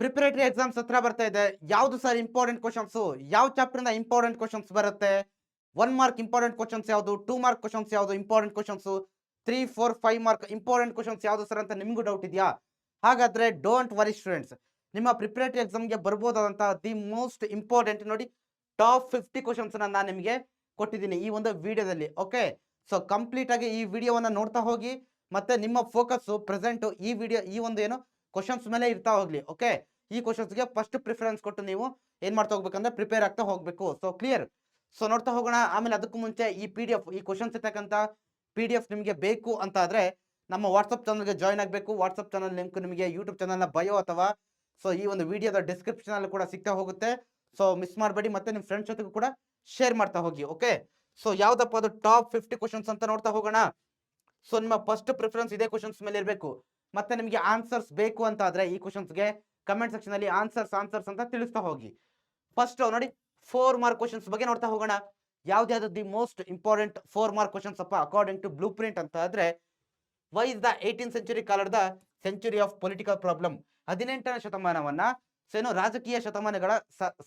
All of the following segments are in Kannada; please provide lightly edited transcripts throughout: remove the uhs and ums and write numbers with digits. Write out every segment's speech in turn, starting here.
ಪ್ರಿಪರೇಟರಿ ಎಕ್ಸಾಮ್ಸ್ ಹತ್ರ ಬರ್ತಾ ಇದೆ. ಯಾವ್ದು ಸರ್ ಇಂಪಾರ್ಟೆಂಟ್ ಕ್ವಶನ್ಸ್? ಯಾವ ಚಾಪ್ಟರ್ ಇಂದ ಇಂಪಾರ್ಟೆಂಟ್ ಕ್ವಶನ್ಸ್ ಬರುತ್ತೆ? 1 ಮಾರ್ಕ್ ಇಂಪಾರ್ಟೆಂಟ್ ಕ್ವಶನ್ಸ್ ಯಾವುದು? 2 ಮಾರ್ಕ್ ಕ್ವಶನ್ಸ್ ಯಾವುದು important questions? 3, 4, 5 mark important questions ಯಾವುದು ಸರ್ ಅಂತ ನಿಮಗೂ ಡೌಟ್ ಇದೆಯಾ? ಹಾಗಾದ್ರೆ ಡೋಂಟ್ ವರಿ ಸ್ಟೂಡೆಂಟ್ಸ್. ನಿಮ್ಮ ಪ್ರಿಪರೇಟರಿ ಎಕ್ಸಾಮ್‌ಗೆ ಬರ್ಬೋದಾದಂತಹ ದಿ ಮೋಸ್ಟ್ ಇಂಪಾರ್ಟೆಂಟ್ ನೋಡಿ ಟಾಪ್ 50 ಕ್ವಶನ್ಸ್ ನಾನು ನಿಮಗೆ ಕೊಟ್ಟಿದ್ದೀನಿ ಈ ಒಂದು ವಿಡಿಯೋದಲ್ಲಿ. ಓಕೆ. ಸೊ ಕಂಪ್ಲೀಟ್ ಆಗಿ ಈ ವಿಡಿಯೋವನ್ನ ನೋಡ್ತಾ ಹೋಗಿ. ಮತ್ತೆ ನಿಮ್ಮ ಫೋಕಸ್ ಪ್ರೆಸೆಂಟ್ ಈ ವಿಡಿಯೋ ಈ ಒಂದು ಏನು ಕ್ವಶನ್ಸ್ ಮೇಲೆ ಇರ್ತಾ ಹೋಗ್ಲಿ. ಓಕೆ. ಈ ಕ್ವಶನ್ಸ್‌ಗೆ ಫಸ್ಟ್ ಪ್ರಿಫರೆನ್ಸ್ ಕೊಟ್ಟು ನೀವು ಏನ್ ಮಾಡ್ತಾ ಹೋಗ್ಬೇಕಂದ್ರೆ ಪ್ರಿಪೇರ್ ಆಗ್ತಾ ಹೋಗ್ಬೇಕು. So clear. ಸೊ ನೋಡ್ತಾ ಹೋಗೋಣ. ಆಮೇಲೆ ಅದಕ್ಕೂ ಮುಂಚೆ ಈ PDF ಈ ಕ್ವಶನ್ಸ್ ಇರ್ತಕ್ಕಂಥ PDF ನಿಮಗೆ ಬೇಕು ಅಂತ ಆದ್ರೆ ನಮ್ಮ ವಾಟ್ಸಪ್ ಚಾನಲ್‌ಗೆ ಜಾಯಿನ್ ಆಗಬೇಕು. ವಾಟ್ಸಪ್ ಚಾನಲ್ ಲಿಂಕ್ ನಿಮಗೆ ಯೂಟ್ಯೂಬ್ ಚಾನಲ್‌ನ ಬಯೋ ಅಥವಾ ಸೊ ಈ ಒಂದು ವಿಡಿಯೋದ ಡಿಸ್ಕ್ರಿಪ್ಷನ್ ಅಲ್ಲಿ ಕೂಡ ಸಿಗ್ತಾ ಹೋಗುತ್ತೆ. ಸೊ ಮಿಸ್ ಮಾಡಬೇಡಿ. ಮತ್ತೆ ನಿಮ್ಮ ಫ್ರೆಂಡ್ಸ್ ಜೊತೆಗೂ ಕೂಡ ಶೇರ್ ಮಾಡ್ತಾ ಹೋಗಿ. ಓಕೆ. ಸೊ ಯಾವ್ದಪ್ಪ ಅದು ಟಾಪ್ 50 ಕ್ವಶನ್ಸ್ ಅಂತ ನೋಡ್ತಾ ಹೋಗೋಣ. ಸೊ ನಿಮ್ಮ ಫಸ್ಟ್ ಪ್ರಿಫರೆನ್ಸ್ ಇದೇ ಕ್ವಶನ್ಸ್ ಮೇಲೆ ಇರಬೇಕು. ಮತ್ತೆ ನಿಮಗೆ ಆನ್ಸರ್ಸ್ ಬೇಕು ಅಂತ ಆದ್ರೆ ಈ ಕ್ವಶನ್ಸ್‌ಗೆ ಕಮೆಂಟ್ ಸೆಕ್ಷನ್ ಅಲ್ಲಿ ಆನ್ಸರ್ಸ್ ಅಂತ ತಿಳಿಸ್ತಾ ಹೋಗಿ. ಫಸ್ಟ್ ನೋಡಿ 4 ಮಾರ್ಕ್ ಕ್ವಶನ್ಸ್ ಬಗ್ಗೆ ನೋಡ್ತಾ ಹೋಗೋಣ. ಯಾವ್ದು the most important 4 mark questions ಅಪ್ಪ ಅಕಾರ್ಡಿಂಗ್ ಟು ಬ್ಲೂ ಪ್ರಿಂಟ್ ಅಂತ ಆದ್ರೆ why is the 18th century called the century of political problem? 18ನೇ ಶತಮಾನವನ್ನ ಏನು ರಾಜಕೀಯ ಶತಮಾನಗಳ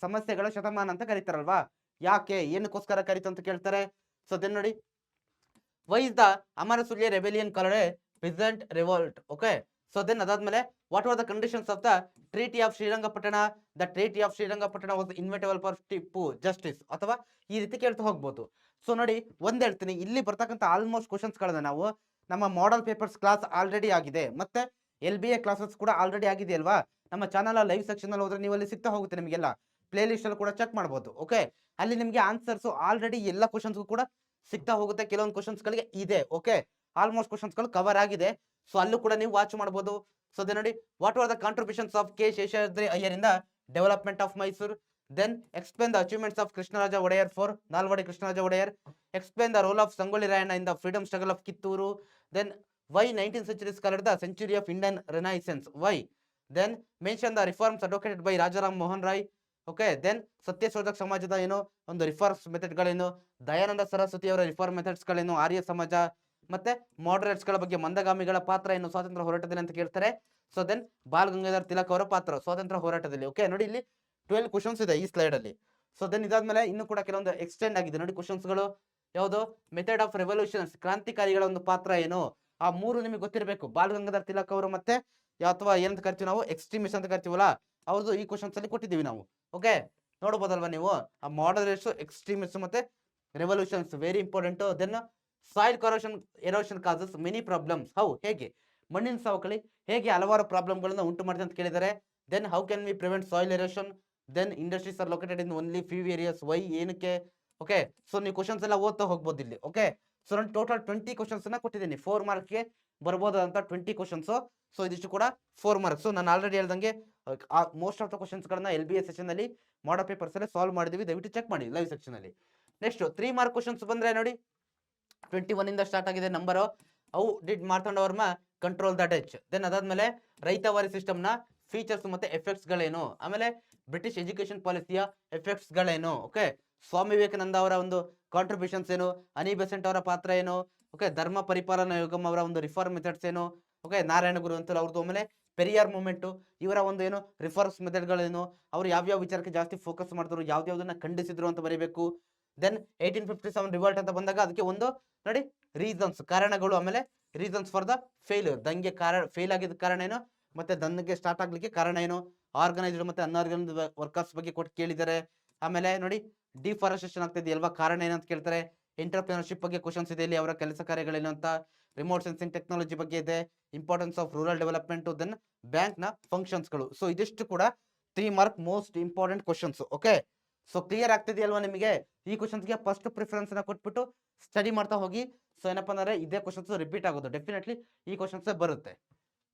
ಸಮಸ್ಯೆಗಳ ಶತಮಾನ ಅಂತ ಕರೀತಾರಲ್ವಾ? ಯಾಕೆ ಏನಕ್ಕೋಸ್ಕರ ಕರೀತು ಅಂತ ಕೇಳ್ತಾರೆ. ಸೊ ದೆನ್ ನೋಡಿ why is the Amarasulya rebellion called a peasant revolt? Okay. So then ಅದಾದ್ಮೇಲೆ what are the conditions of the treaty of Srirangapatna? The treaty of Srirangapatna was inevitable for Tipu justice ಅಥವಾ ಈ ರೀತಿ ಕೇಳ್ತಾ ಹೋಗ್ಬೋದು. ಸೊ ನೋಡಿ ಒಂದ್ ಹೇಳ್ತೀನಿ, ಇಲ್ಲಿ ಬರ್ತಕ್ಕಂಥ ಆಲ್ಮೋಸ್ಟ್ ಕ್ವಶನ್ಸ್ ಗಳನ್ನ ನಾವು ನಮ್ಮ ಮಾಡಲ್ ಪೇಪರ್ಸ್ ಕ್ಲಾಸ್ ಆಲ್ರೆಡಿ ಆಗಿದೆ. ಮತ್ತೆ LBA ಕ್ಲಾಸಸ್ ಕೂಡ ಆಲ್ರೆಡಿ ಆಗಿದೆ ಅಲ್ವಾ? ನಮ್ಮ ಚಾನಲ್ ಲೈವ್ ಸೆಕ್ಷನ್ ಅಲ್ಲಿ ಹೋದ್ರೆ ನೀವು ಅಲ್ಲಿ ಸಿಗ್ತಾ ಹೋಗುತ್ತೆ ನಿಮಗೆಲ್ಲ. ಪ್ಲೇ ಲಿಸ್ಟ್ ಅಲ್ಲಿ ಕೂಡ ಚೆಕ್ ಮಾಡಬಹುದು. ಓಕೆ. ಅಲ್ಲಿ ನಿಮಗೆ ಆನ್ಸರ್ಸ್ ಆಲ್ರೆಡಿ ಎಲ್ಲ ಕ್ವಶನ್ಸ್ಗೂ ಕೂಡ ಸಿಗ್ತಾ ಹೋಗುತ್ತೆ. ಕೆಲವೊಂದು ಕ್ವಶನ್ಸ್ ಗಳಿಗೆ ಇದೆ. ಓಕೆ. ಆಲ್ಮೋಸ್ಟ್ ಕ್ವಶನ್ಸ್ ಗಳು ಕವರ್ ಆಗಿದೆ. ಸೊ ಅಲ್ಲೂ ಕೂಡ ನೀವು ವಾಚ್ ಮಾಡಬಹುದು. ಸೊ ದೆನ್ ನೋಡಿ what are the contributions of K Seshadri Iyer in the development of Mysuru? Then explain the achievements of Krishnaraja Wodeyar for Nalvadi Krishnaraja Wodeyar. Explain the role of Sangolli Rayanna in the freedom struggle of Kittur. Then why 19th century is called the century of Indian Renaissance? Why? Then mention the reforms advocated by Rajaram Mohan Rai. Okay. Then Satyashodhak ಸಮಾಜದ ಏನು ಒಂದು ರಿಫಾರ್ಮ್ಸ್ ಮೆಥಡ್ಗಳೇನು? ದಯಾನಂದ ಸರಸ್ವತಿ ಅವರ ರಿಫಾರ್ಮ್ ಮೆಥಡ್ಸ್ಗಳೇನು? ಆರ್ಯ ಸಮಾಜ ಮತ್ತೆ ಮಾಡರೇಟ್ಸ್ಗಳ ಬಗ್ಗೆ ಮಂದಗಾಮಿಗಳ ಪಾತ್ರ ಏನು ಸ್ವಾತಂತ್ರ್ಯ ಹೋರಾಟದಲ್ಲಿ ಅಂತ ಕೇಳ್ತಾರೆ. ಸೊ ದೆನ್ ಬಾಲ್ ಗಂಗಾಧರ್ ತಿಲಕ್ ಅವರ ಪಾತ್ರ ಸ್ವಾತಂತ್ರ್ಯ ಹೋರಾಟದಲ್ಲಿ. ಓಕೆ. ನೋಡಿ ಇಲ್ಲಿ 12 ಕ್ವಶನ್ಸ್ ಇದೆ ಈ ಸ್ಲೈಡ್ ಅಲ್ಲಿ. ಸೊ ದೆನ್ ಇದಾದ್ಮೇಲೆ ಇನ್ನು ಕೂಡ ಕೆಲವೊಂದು ಎಕ್ಸ್ಟೆಂಡ್ ಆಗಿದೆ ನೋಡಿ ಕ್ವಶನ್ಸ್ಗಳು. ಯಾವುದು? ಮೆಥಡ್ ಆಫ್ ರೆವಲ್ಯೂಷನ್ಸ್ ಕ್ರಾಂತಿಕಾರಿಗಳ ಒಂದು ಪಾತ್ರ ಏನು? ಆ ಮೂರು ನಿಮಗೆ ಗೊತ್ತಿರಬೇಕು. ಬಾಲ್ ಗಂಗಾಧರ್ ತಿಲಕ್ ಅವರು ಮತ್ತೆ ಅಥವಾ ಏನಂತ ಕರಿತೀವಿ ನಾವು ಎಕ್ಸ್ಟ್ರೀಮಿಸ್ಟ್ ಅಂತ ಕರಿತೀವಲ್ಲ ಅವ್ರದ್ದು ಈ ಕ್ವಶನ್ಸ್ ಅಲ್ಲಿ ಕೊಟ್ಟಿದ್ದೀವಿ ನಾವು. ಓಕೆ. ನೋಡಬಹುದಲ್ವಾ ನೀವು ಆ ಮಾಡರೇಟ್ಸ್ ಎಕ್ಸ್ಟ್ರೀಮಿಸ್ಟ್ ಮತ್ತೆ revolutions very important. Then soil erosion causes many problems. How? ಹೇಗೆ ಮಣ್ಣಿನ ಸವಕಳಿ ಹೇಗೆ ಹಲವಾರು ಪ್ರಾಬ್ಲಮ್ಗಳನ್ನ ಉಂಟು ಮಾಡಿದೆ ಅಂತ ಕೇಳಿದ್ದಾರೆ. Then how can we prevent soil erosion? Then industries are located in only few areas. Why? ಏನಕ್ಕೆ? ಓಕೆ. ಸೊ ನೀವು ಕ್ವಶನ್ಸ್ ಎಲ್ಲ ಓದ್ತಾ ಹೋಗ್ಬೋದು ಇಲ್ಲಿ. ಓಕೆ. ಸೊ ನಾನು ಟೋಟಲ್ 20 ಕ್ವಶನ್ಸ್ ಅನ್ನ ಕೊಟ್ಟಿದ್ದೀನಿ. 4 ಮಾರ್ಕ್ಗೆ ಬರ್ಬೋದಂತ 20 ಕ್ವಶನ್ಸ್. ಸೊ ಇದಿಷ್ಟು ಕೂಡ 4 ಮಾರ್ಕ್ಸ್. ನಾನು ಆಲ್ರೆಡಿ ಹೇಳ್ದಂಗೆ ಮೋಸ್ಟ್ ಆಫ್ ದ ಕ್ವಶನ್ಸ್ ಗಳನ್ನ LBA ಸೆಷನ್ ಅಲ್ಲಿ ಮಾಡಲ್ ಪೇಪರ್ಸ್ ಅಲ್ಲಿ ಸಾಲ್ವ್ ಮಾಡಿದೀವಿ. ದಯವಿಟ್ಟು ಚೆಕ್ ಮಾಡಿ ಲೈವ್ ಸೆಕ್ಷನ್ ಅಲ್ಲಿ. ನೆಕ್ಸ್ಟ್ 3 ಮಾರ್ಕ್ ಕ್ವಶನ್ಸ್ ಬಂದ್ರೆ ನೋಡಿ 21 ಇಂದ ಸ್ಟಾರ್ಟ್ ಆಗಿದೆ number. How did Martanda Varma control the Dutch? Then ಅದಾದ್ಮೇಲೆ ರೈತವಾರಿ ಸಿಸ್ಟಮ್ ನ ಫೀಚರ್ಸ್ ಮತ್ತೆ ಎಫೆಕ್ಟ್ಸ್ ಗಳೇನು? ಆಮೇಲೆ ಬ್ರಿಟಿಷ್ ಎಜುಕೇಶನ್ ಪಾಲಿಸಿಯ ಎಫೆಕ್ಟ್ಸ್ ಗಳೇನು? ಓಕೆ. ಸ್ವಾಮಿ ವಿವೇಕಾನಂದ ಅವರ ಒಂದು ಕಾಂಟ್ರಿಬ್ಯೂಷನ್ಸ್ ಏನು? ಅನಿ ಬೆಸೆಂಟ್ ಅವರ ಪಾತ್ರ ಏನು? ಓಕೆ. ಧರ್ಮ ಪರಿಪಾಲನಾ ಯೋಗಂ ಅವರ ಒಂದು ರಿಫಾರ್ಮ್ ಮೆಥಡ್ಸ್ ಏನು? ಓಕೆ. ನಾರಾಯಣ ಗುರು ಅಂತ ಅವ್ರದ್ದು. ಆಮೇಲೆ ಪೆರಿಯಾರ್ ಮೂವ್ಮೆಂಟ್ ಇವರ ಒಂದು ಏನು ರಿಫಾರ್ಮ್ಸ್ ಮೆಥಡ್ಗಳೇನು? ಅವ್ರು ಯಾವ್ಯಾವ ವಿಚಾರಕ್ಕೆ ಜಾಸ್ತಿ ಫೋಕಸ್ ಮಾಡಿದ್ರು, ಯಾವ್ದಾವ್ದನ್ನ ಖಂಡಿಸಿದ್ರು ಅಂತ ಬರೀಬೇಕು. ದೆನ್ 1857 ರಿವೋಲ್ಟ್ ಅಂತ ಬಂದಾಗ ಅದಕ್ಕೆ ಒಂದು ನೋಡಿ ರೀಸನ್ಸ್ ಕಾರಣಗಳು, ಆಮೇಲೆ ರೀಸನ್ಸ್ ಫಾರ್ ದ ಫೇಲ್ಯೂರ್ ದಂಗೆ ಫೇಲ್ ಆಗಿದ್ದ ಕಾರಣ ಏನು, ಮತ್ತೆ ದಂಗೆ ಸ್ಟಾರ್ಟ್ ಆಗ್ಲಿಕ್ಕೆ ಕಾರಣ ಏನು, ಆರ್ಗನೈಸ್ಡ್ ಮತ್ತೆ ಅನ್ಆರ್ಗನೈಸ್ಡ್ ವರ್ಕರ್ಸ್ ಬಗ್ಗೆ ಕೊಟ್ಟು ಕೇಳಿದ್ದಾರೆ. ಆಮೇಲೆ ನೋಡಿ ಡಿಫಾರೆಸ್ಟೇಷನ್ ಆಗ್ತಿದೆ ಅಲ್ವಾ, ಕಾರಣ ಏನಂತ ಕೇಳ್ತಾರೆ. ಎಂಟರ್ಪ್ರಿನರ್ಶಿಪ್ ಬಗ್ಗೆ ಕ್ವಶನ್ಸ್ ಇದೆ ಇಲ್ಲಿ, ಅವರ ಕೆಲಸ ಕಾರ್ಯಗಳೇನು ಅಂತ. ರಿಮೋಟ್ ಸೆನ್ಸಿಂಗ್ ಟೆಕ್ನಾಲಜಿ ಬಗ್ಗೆ ಇದೆ. Importance of rural development. Then bank ನ ಫಂಕ್ಷನ್ಸ್ ಗಳು. ಸೊ ಇದಿಷ್ಟು ಕೂಡ 3 mark most important questions. Okay. So clear ಆಗ್ತಿದೆಯಲ್ವಾ ನಿಮಗೆ? ಈ ಕ್ವಶನ್ಸ್ಗೆ ಫಸ್ಟ್ ಪ್ರಿಫರೆನ್ಸ್ ನ ಕೊಟ್ಬಿಟ್ಟು ಸ್ಟಡಿ ಮಾಡ್ತಾ ಹೋಗಿ. ಸೊ ಏನಪ್ಪಾ ಅಂದ್ರೆ ಇದೇ ಕ್ವಶನ್ಸ್ ರಿಪೀಟ್ ಆಗೋದು ಡೆಫಿನೆಟ್ಲಿ ಈ ಕ್ವಶನ್ಸ್ ಬರುತ್ತೆ.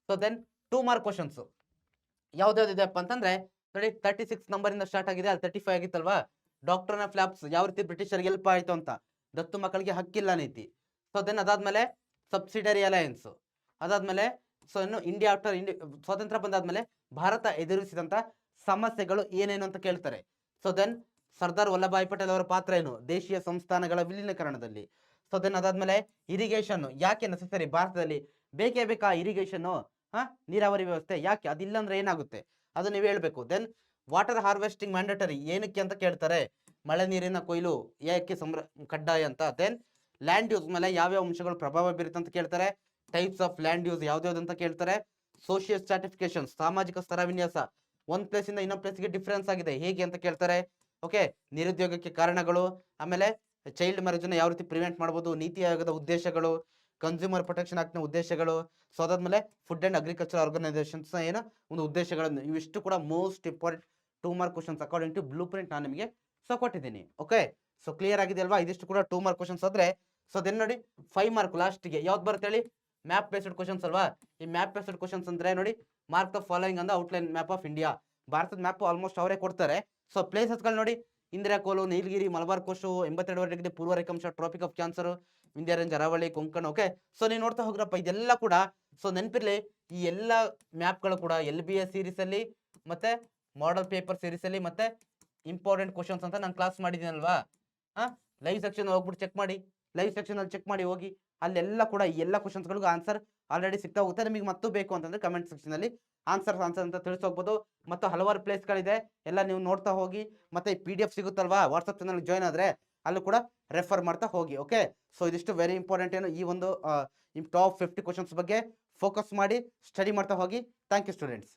ಸೊ ದೆನ್ 2 ಮಾರ್ಕ್ ಕ್ವಶನ್ಸ್ ಯಾವ್ದಾವ್ದಿದೆಪ್ಪ ಅಂತಂದ್ರೆ ನೋಡಿ 36 ನಂಬರ್ ಇಂದ ಸ್ಟಾರ್ಟ್ ಆಗಿದೆ. ಅಲ್ಲಿ 35 ಆಗಿತ್ತಲ್ವಾ. ಡಾಕ್ಟರ್ ಆಫ್ ಲ್ಯಾಬ್ಸ್ ಯಾವ ರೀತಿ ಬ್ರಿಟಿಷರಿಗೆ ಹೆಲ್ಪ್ ಆಯ್ತು ಅಂತ, ದತ್ತು ಮಕ್ಕಳಿಗೆ ಹಕ್ಕಿಲ್ಲ ನೀತಿ. ಸೊ ದೆನ್ ಅದಾದ್ಮೇಲೆ ಸಬ್ಸಿಡರಿ ಅಲಯನ್ಸ್. ಅದಾದ್ಮೇಲೆ ಸೊ ಇನ್ನು ಇಂಡಿಯಾ ಆಫ್ಟರ್ ಸ್ವಾತಂತ್ರ್ಯ ಬಂದಾದ್ಮೇಲೆ ಭಾರತ ಎದುರಿಸಿದಂತ ಸಮಸ್ಯೆಗಳು ಏನೇನು ಅಂತ ಕೇಳ್ತಾರೆ. ಸೊ ದೆನ್ ಸರ್ದಾರ್ ವಲ್ಲಭಾಯ್ ಪಟೇಲ್ ಅವರ ಪಾತ್ರ ಏನು ದೇಶೀಯ ಸಂಸ್ಥಾನಗಳ ವಿಲೀನೀಕರಣದಲ್ಲಿ. ಸೊ ದೆನ್ ಅದಾದ್ಮೇಲೆ ಇರಿಗೇಷನ್ ಯಾಕೆ ನೆಸೆಸರಿ ಭಾರತದಲ್ಲಿ, ಬೇಕೇ ಬೇಕಾ ಇರಿಗೇಷನ್? ನೀರಾವರಿ ವ್ಯವಸ್ಥೆ ಯಾಕೆ, ಅದಿಲ್ಲ ಅಂದ್ರೆ ಏನಾಗುತ್ತೆ, ಅದು ನೀವು ಹೇಳ್ಬೇಕು. ದೆನ್ ವಾಟರ್ ಹಾರ್ವೆಸ್ಟಿಂಗ್ ಮ್ಯಾಂಡೇಟರಿ ಏನಕ್ಕೆ ಅಂತ ಕೇಳ್ತಾರೆ, ಮಳೆ ನೀರಿನ ಕೊಯ್ಲು ಏಕೆ ಕಡ್ಡಾಯ ಅಂತ. ದೆನ್ ಲ್ಯಾಂಡ್ ಯೂಸ್ ಮೇಲೆ ಯಾವ್ಯಾವ ಅಂಶಗಳು ಪ್ರಭಾವ ಬೀರುತ್ತೆ ಅಂತ ಕೇಳ್ತಾರೆ. ಟೈಪ್ಸ್ ಆಫ್ ಲ್ಯಾಂಡ್ ಯೂಸ್ ಯಾವ್ದು ಅಂತ ಕೇಳ್ತಾರೆ. ಸೋಷಿಯಲ್ ಸ್ಟ್ರಾಟಿಫಿಕೇಶನ್ ಸಾಮಾಜಿಕ ಸ್ತರ ವಿನ್ಯಾಸ, ಒಂದ್ ಪ್ಲೇಸ್ ಇಂದ ಇನ್ನೊಂದ್ ಪ್ಲೇಸ್ಗೆ ಡಿಫ್ರೆನ್ಸ್ ಆಗಿದೆ ಹೇಗೆ ಅಂತ ಕೇಳ್ತಾರೆ. ಓಕೆ, ನಿರುದ್ಯೋಗಕ್ಕೆ ಕಾರಣಗಳು, ಆಮೇಲೆ ಚೈಲ್ಡ್ ಮ್ಯಾರೇಜ್ ನ ಯಾವ ರೀತಿ ಪ್ರಿವೆಂಟ್ ಮಾಡಬಹುದು, ನೀತಿ ಆಯೋಗದ ಉದ್ದೇಶಗಳು, ಕನ್ಸ್ಯೂಮರ್ ಪ್ರೊಟೆಕ್ಷನ್ ಆಕ್ಟ್ ನ ಉದ್ದೇಶಗಳು, ಸೊ ಅದಾದ್ಮೇಲೆ ಫುಡ್ ಅಂಡ್ ಅಗ್ರಿಕಲ್ಚರ್ ಆರ್ಗನೈಸೇಷನ್ಸ್ ನ ಏನು ಒಂದು ಉದ್ದೇಶಗಳನ್ನು, ಇವಿಷ್ಟು ಕೂಡ most important 2 mark questions according to blue print ನಾನು ನಿಮಗೆ ಸೊ ಕೊಟ್ಟಿದ್ದೀನಿ. ಓಕೆ, ಸೊ ಕ್ಲಿಯರ್ ಆಗಿದೆ ಅಲ್ವಾ? ಇದಿಷ್ಟು ಕೂಡ 2 ಮಾರ್ಕ್ ಕ್ವಶನ್ಸ್ ಆದ್ರೆ, ಸೊ ದೆನ್ ನೋಡಿ 5 ಮಾರ್ಕ್ ಲಾಸ್ಟ್ಗೆ ಯಾವ್ದು ಬರುತ್ತೆ ಹೇಳಿ, ಮ್ಯಾಪ್ ಬೇಸ್ಡ್ ಕ್ವಶನ್ಸ್ ಅಲ್ವಾ. ಈ ಮ್ಯಾಪ್ ಬೇಸ್ಡ್ ಕ್ವಶನ್ಸ್ ಅಂದ್ರೆ ನೋಡಿ, ಮಾರ್ಕ್ ದ ಫಾಲೋಯಿಂಗ್ ಅಂದ ಔಟ್ಲೈನ್ ಮ್ಯಾಪ್ ಆಫ್ ಇಂಡಿಯಾ. ಭಾರತದ ಮ್ಯಾಪ್ ಆಲ್ಮೋಸ್ಟ್ ಅವರೇ ಕೊಡ್ತಾರೆ. ಸೊ ಪ್ಲೇಸಸ್ಗಳು ನೋಡಿ, ಇಂದಿರಾ ಕೋಲು, ನೀಲಗಿರಿ, ಮಲಬಾರ್ ಕೋಶು, 82 ಪೂರ್ವ ರೇಖಾಂಶ, tropic of cancer, Vindhya range, Aravalli, Konkan. Okay, so ನೀವು ನೋಡ್ತಾ ಹೋಗ್ರಪ್ಪ, ಇದೆಲ್ಲ ಕೂಡ ಸೊ ನೆನಪಿರ್ಲಿ. ಈ ಎಲ್ಲ ಮ್ಯಾಪ್ಗಳು ಕೂಡ LBS ಸೀರೀಸ್ ಅಲ್ಲಿ ಮತ್ತೆ ಮಾಡೆಲ್ ಪೇಪರ್ ಸೀರೀಸ್ ಅಲ್ಲಿ ಮತ್ತೆ ಇಂಪಾರ್ಟೆಂಟ್ ಕ್ವಶನ್ಸ್ ಅಂತ ನಾನು ಕ್ಲಾಸ್ ಮಾಡಿದ್ದೀನಲ್ವಾ. ಲೈವ್ ಸೆಕ್ಷನ್ ಹೋಗ್ಬಿಟ್ಟು ಚೆಕ್ ಮಾಡಿ, ಲೈವ್ ಸೆಕ್ಷನ್ ಅಲ್ಲಿ ಚೆಕ್ ಮಾಡಿ ಹೋಗಿ, ಅಲ್ಲೆಲ್ಲ ಕೂಡ ಈ ಎಲ್ಲ ಕ್ವಶನ್ಸ್ಗಳಿಗೂ ಆನ್ಸರ್ ಆಲ್ರೆಡಿ ಸಿಗ್ತಾ ಹೋಗುತ್ತೆ. ನಿಮಗೆ ಮತ್ತು ಬೇಕು ಅಂತಂದ್ರೆ ಕಮೆಂಟ್ ಸೆಕ್ಷನ್ ಅಲ್ಲಿ ಆನ್ಸರ್ ಅಂತ ತಿಳಿಸೋಗ್ಬೋದು. ಮತ್ತು ಹಲವಾರು ಪ್ಲೇಸ್ಗಳಿದೆ, ಎಲ್ಲ ನೀವು ನೋಡ್ತಾ ಹೋಗಿ. ಮತ್ತೆ PDF ಸಿಗುತ್ತಲ್ವಾ, ವಾಟ್ಸಪ್ ಚಾನಲ್ ಜಾಯ್ನ್ ಆದ್ರೆ ಅಲ್ಲೂ ಕೂಡ ರೆಫರ್ ಮಾಡ್ತಾ ಹೋಗಿ. ಓಕೆ, ಸೊ ಇದಿಷ್ಟು ವೆರಿ ಇಂಪಾರ್ಟೆಂಟ್. ಏನು ಈ ಒಂದು ಟಾಪ್ 50 ಕ್ವಶನ್ಸ್ ಬಗ್ಗೆ ಫೋಕಸ್ ಮಾಡಿ ಸ್ಟಡಿ ಮಾಡ್ತಾ ಹೋಗಿ. Thank you students.